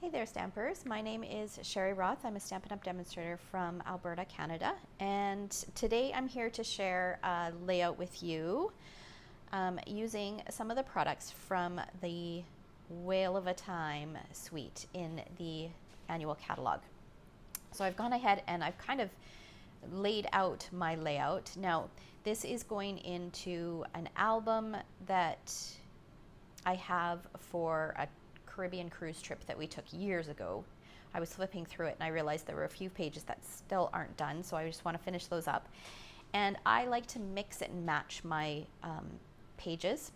Hey there, Stampers. My name is Sherry Roth. I'm a Stampin' Up! Demonstrator from Alberta, Canada. And today I'm here to share a layout with you using some of the products from the Whale of a Time suite in the annual catalog. So I've gone ahead and I've kind of laid out my layout. Now, this is going into an album that I have for a Caribbean cruise trip that we took years ago. I was flipping through it and I realized there were a few pages that still aren't done, so I just want to finish those up. And I like to mix it and match my pages,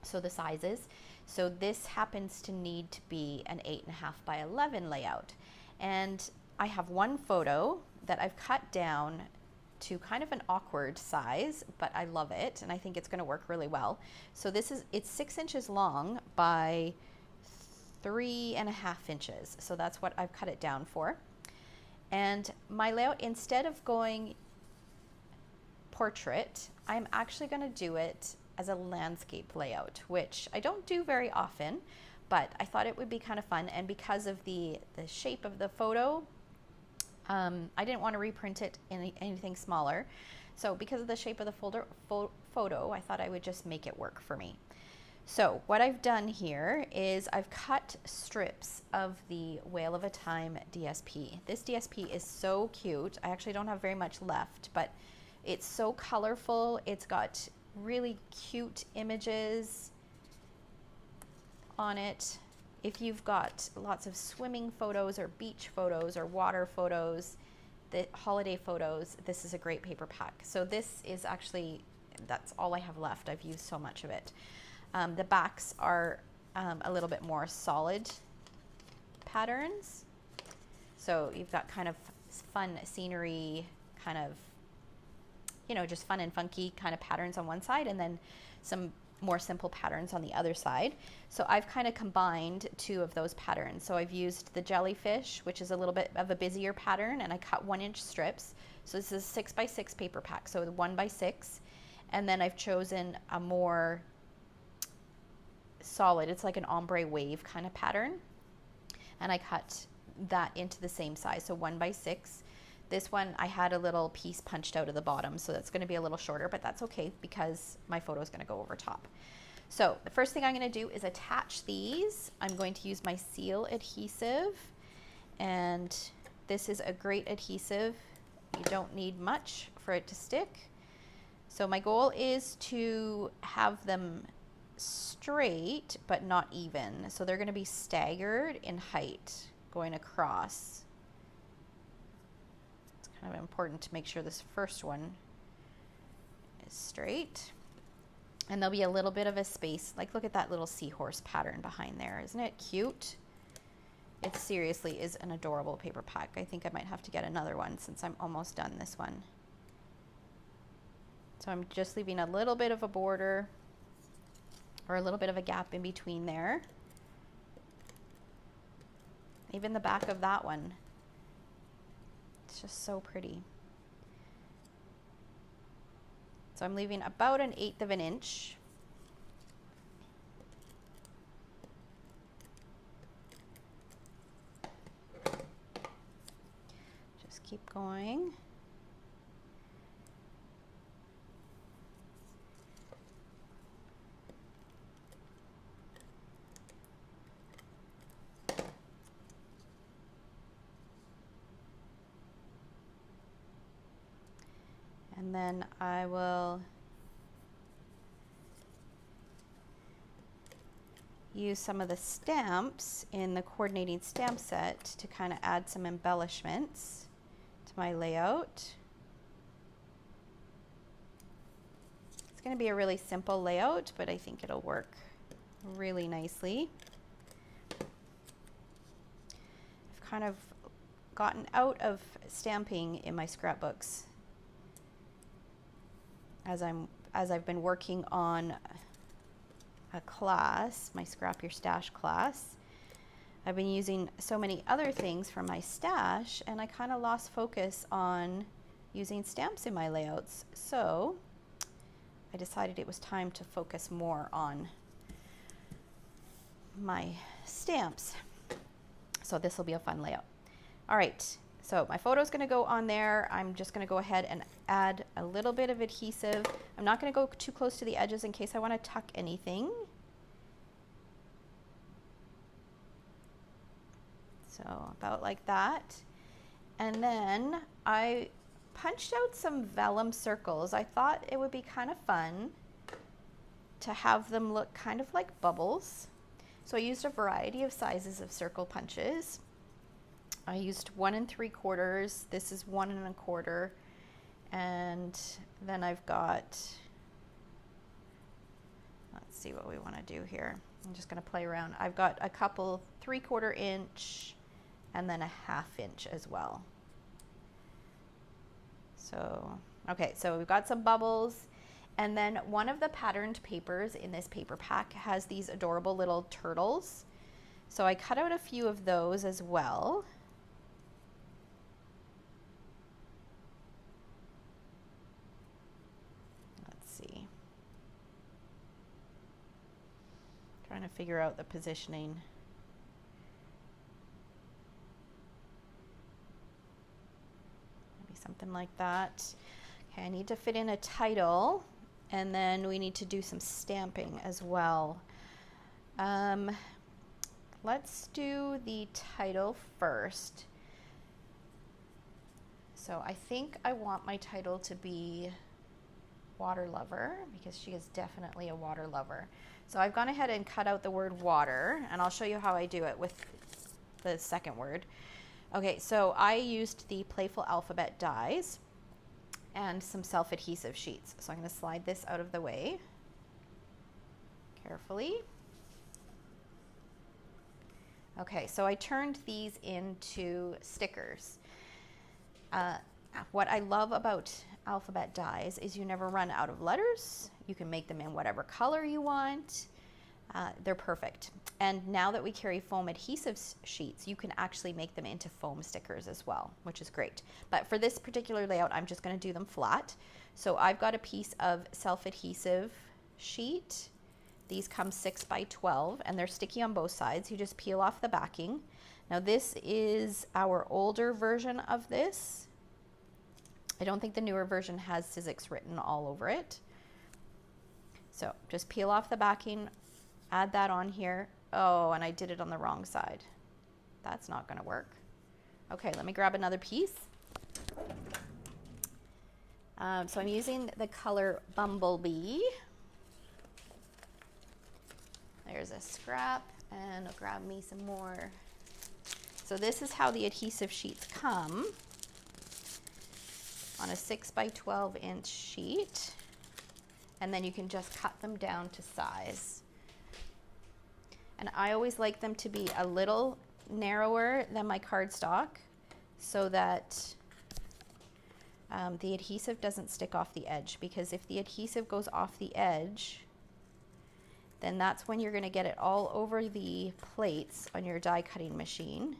so the sizes. So this happens to need to be an 8.5 by 11 layout. And I have one photo that I've cut down to kind of an awkward size, but I love it and I think it's going to work really well. So it's 6 inches long by 3.5 inches. So that's what I've cut it down for. And my layout, instead of going portrait, I'm actually going to do it as a landscape layout, which I don't do very often, but I thought it would be kind of fun. And because of the shape of the photo, I didn't want to reprint it in anything smaller. So because of the shape of the photo, I thought I would just make it work for me. So what I've done here is I've cut strips of the Whale of a Time DSP. This DSP is so cute. I actually don't have very much left, but it's so colorful. It's got really cute images on it. If you've got lots of swimming photos or beach photos or water photos, the holiday photos, this is a great paper pack. So this is actually, that's all I have left. I've used so much of it. The backs are a little bit more solid patterns. So you've got kind of fun scenery, kind of, you know, just fun and funky kind of patterns on one side, and then some more simple patterns on the other side. So I've kind of combined two of those patterns. So I've used the jellyfish, which is a little bit of a busier pattern, and I cut 1-inch strips. So this is a 6 by 6 paper pack, so 1 by 6. And then I've chosen a more solid, it's like an ombre wave kind of pattern, and I cut that into the same size, so 1 by 6. This one I had a little piece punched out of the bottom, so that's going to be a little shorter, but that's okay because my photo is going to go over top. So the first thing I'm going to do is attach these. I'm going to use my seal adhesive, and this is a great adhesive. You don't need much for it to stick. So my goal is to have them straight but not even, so they're going to be staggered in height going across. It's kind of important to make sure this first one is straight, and there'll be a little bit of a space. Like, look at that little seahorse pattern behind there. Isn't it cute? It seriously is an adorable paper pack. I think I might have to get another one since I'm almost done this one. So I'm just leaving a little bit of a border or a little bit of a gap in between there. Even the back of that one, it's just so pretty. So I'm leaving about 1/8 of an inch. Just keep going. And then I will use some of the stamps in the coordinating stamp set to kind of add some embellishments to my layout. It's going to be a really simple layout, but I think it'll work really nicely. I've kind of gotten out of stamping in my scrapbooks as I've been working on a class, my Scrap Your Stash class. I've been using so many other things from my stash, and I kind of lost focus on using stamps in my layouts. So I decided it was time to focus more on my stamps. So this will be a fun layout. All right, so my photo is going to go on there. I'm just going to go ahead and add a little bit of adhesive. I'm not going to go too close to the edges in case I want to tuck anything. So about like that. And then I punched out some vellum circles. I thought it would be kind of fun to have them look kind of like bubbles. So I used a variety of sizes of circle punches. I used 1 3/4. This is 1 1/4. And then I've got, let's see what we want to do here. I'm just going to play around. I've got a couple 3/4 inch and then a 1/2 inch as well. So, okay, so we've got some bubbles. And then one of the patterned papers in this paper pack has these adorable little turtles. So I cut out a few of those as well. Let's see. Trying to figure out the positioning. Maybe something like that. Okay, I need to fit in a title. And then we need to do some stamping as well. Let's do the title first. So I think I want my title to be Water Lover, because she is definitely a water lover. So I've gone ahead and cut out the word water, and I'll show you how I do it with the second word. Okay, so I used the Playful Alphabet dies and some self-adhesive sheets. So I'm going to slide this out of the way carefully. Okay, so I turned these into stickers. What I love about alphabet dies is you never run out of letters. You can make them in whatever color you want. They're perfect. And now that we carry foam adhesive sheets, you can actually make them into foam stickers as well, which is great. But for this particular layout, I'm just going to do them flat. So I've got a piece of self-adhesive sheet. These come 6 by 12 and they're sticky on both sides. You just peel off the backing. Now this is our older version of this. I don't think the newer version has Sizzix written all over it. So just peel off the backing, add that on here. Oh, and I did it on the wrong side. That's not going to work. Okay, let me grab another piece. So I'm using the color Bumblebee. There's a scrap, and I'll grab me some more. So this is how the adhesive sheets come on a 6 by 12 inch sheet. And then you can just cut them down to size. And I always like them to be a little narrower than my cardstock so that the adhesive doesn't stick off the edge, because if the adhesive goes off the edge, then that's when you're going to get it all over the plates on your die cutting machine.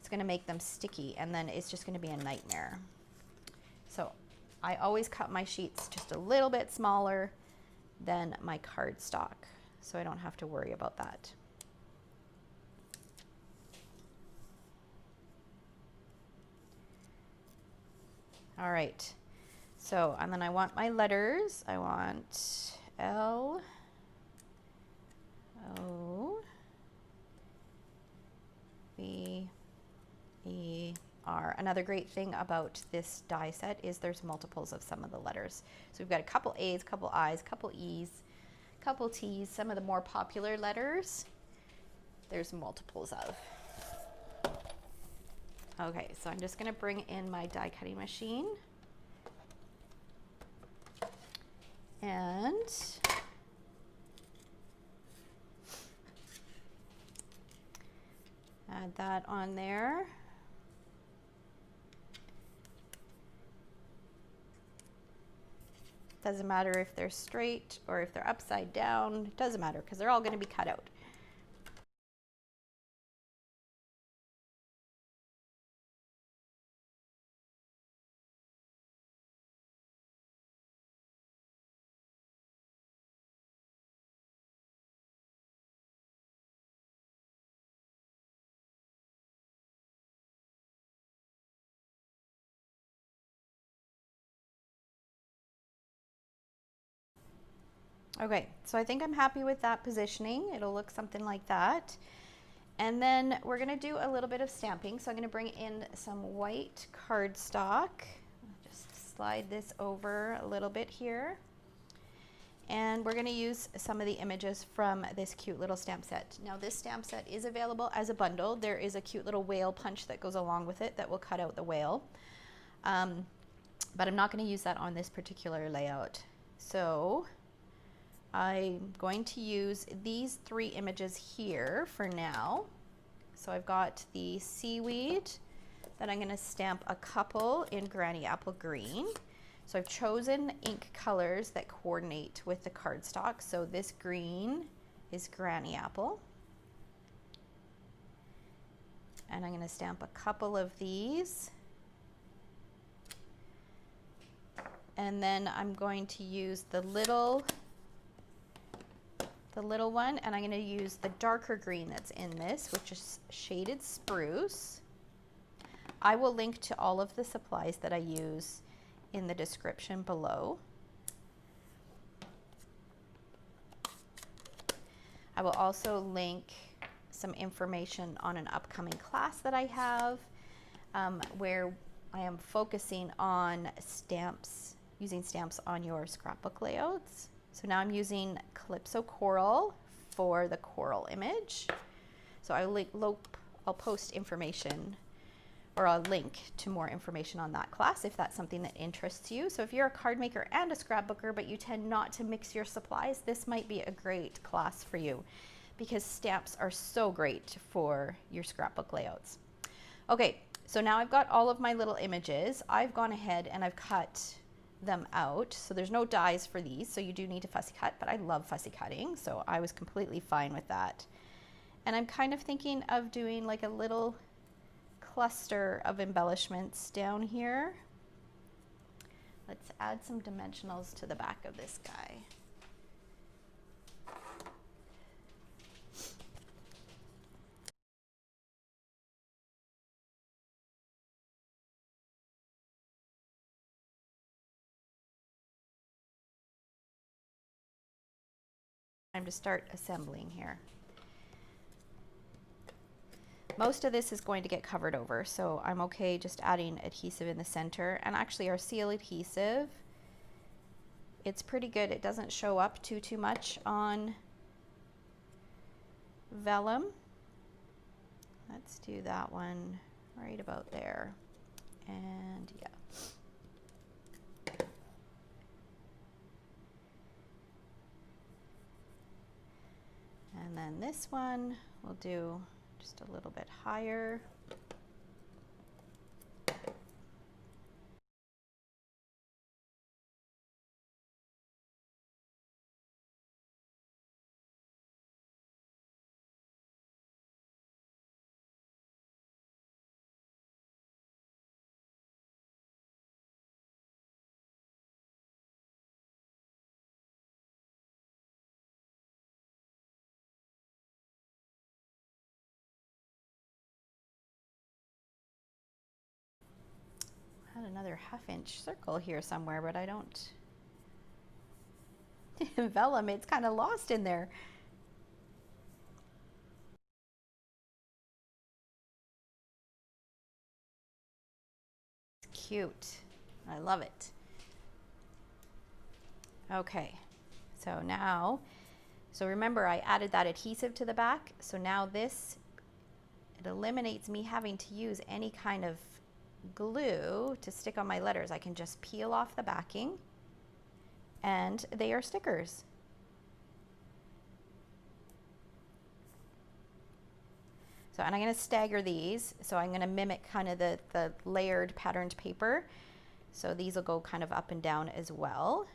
It's going to make them sticky, and then it's just going to be a nightmare. So I always cut my sheets just a little bit smaller than my cardstock, so I don't have to worry about that. All right, so, and then I want my letters. I want L, O, B, E, R. Another great thing about this die set is there's multiples of some of the letters. So we've got a couple A's, couple I's, couple E's, couple T's. Some of the more popular letters, there's multiples of. Okay, so I'm just going to bring in my die cutting machine. And add that on there. Doesn't matter if they're straight or if they're upside down. It doesn't matter because they're all going to be cut out. Okay, so I think I'm happy with that positioning. It'll look something like that. And then we're gonna do a little bit of stamping. So I'm gonna bring in some white cardstock. Just slide this over a little bit here. And we're gonna use some of the images from this cute little stamp set. Now this stamp set is available as a bundle. There is a cute little whale punch that goes along with it that will cut out the whale. But I'm not gonna use that on this particular layout. So I'm going to use these 3 images here for now. So I've got the seaweed that I'm gonna stamp a couple in Granny Apple Green. So I've chosen ink colors that coordinate with the cardstock. So this green is Granny Apple. And I'm gonna stamp a couple of these. And then I'm going to use the little one, and I'm going to use the darker green that's in this, which is shaded spruce. I will link to all of the supplies that I use in the description below. I will also link some information on an upcoming class that I have where I am focusing on stamps, using stamps on your scrapbook layouts. So now I'm using Calypso Coral for the coral image. So I'll post information, or I'll link to more information on that class if that's something that interests you. So if you're a card maker and a scrapbooker, but you tend not to mix your supplies, this might be a great class for you because stamps are so great for your scrapbook layouts. Okay, so now I've got all of my little images. I've gone ahead and I've cut them out. So there's no dies for these, so you do need to fussy cut, but I love fussy cutting, so I was completely fine with that. And I'm kind of thinking of doing like a little cluster of embellishments down here. Let's add some dimensionals to the back of this guy. Time to start assembling here. Most of this is going to get covered over, so I'm okay just adding adhesive in the center. And actually our seal adhesive, it's pretty good. It doesn't show up too much on vellum. Let's do that one right about there. And yeah. And then this one we'll do just a little bit higher. Had another half-inch circle here somewhere, but I don't. Vellum, it's kind of lost in there. It's cute. I love it. Okay, so now, so remember I added that adhesive to the back, so now this, it eliminates me having to use any kind of glue to stick on my letters. I can just peel off the backing and they are stickers. So, and I'm going to stagger these. So I'm going to mimic kind of the layered patterned paper. So these will go kind of up and down as well.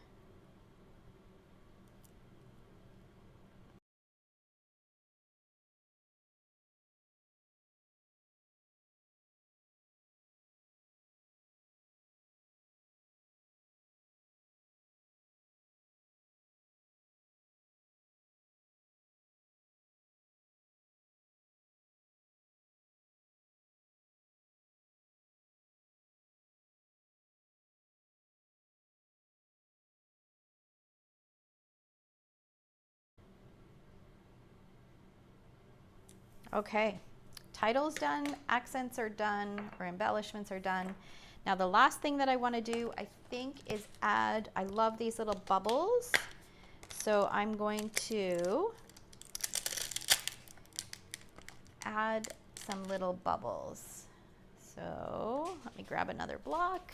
Okay, title's done, accents are done, or embellishments are done. Now the last thing that I want to do, I think, is add, I love these little bubbles. So I'm going to add some little bubbles. So let me grab another block.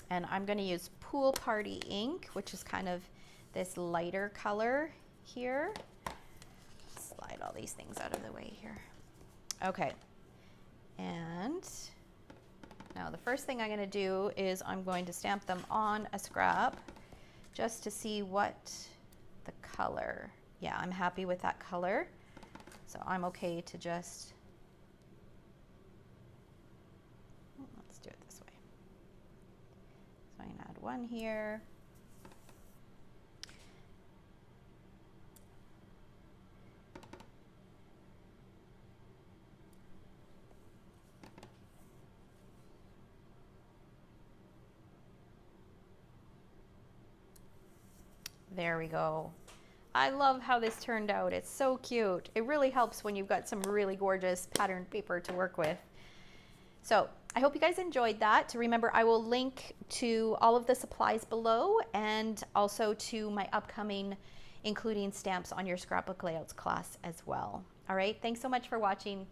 And I'm going to use Pool Party ink, which is kind of this lighter color here. Slide all these things out of the way here. Okay. And now the first thing I'm going to do is I'm going to stamp them on a scrap just to see what the color. Yeah, I'm happy with that color. So I'm okay to just, let's do it this way. So I'm going to add one here. There we go. I love how this turned out. It's so cute. It really helps when you've got some really gorgeous patterned paper to work with. So I hope you guys enjoyed that. Remember, I will link to all of the supplies below and also to my upcoming Including Stamps on Your Scrapbook Layouts class as well. All right, thanks so much for watching.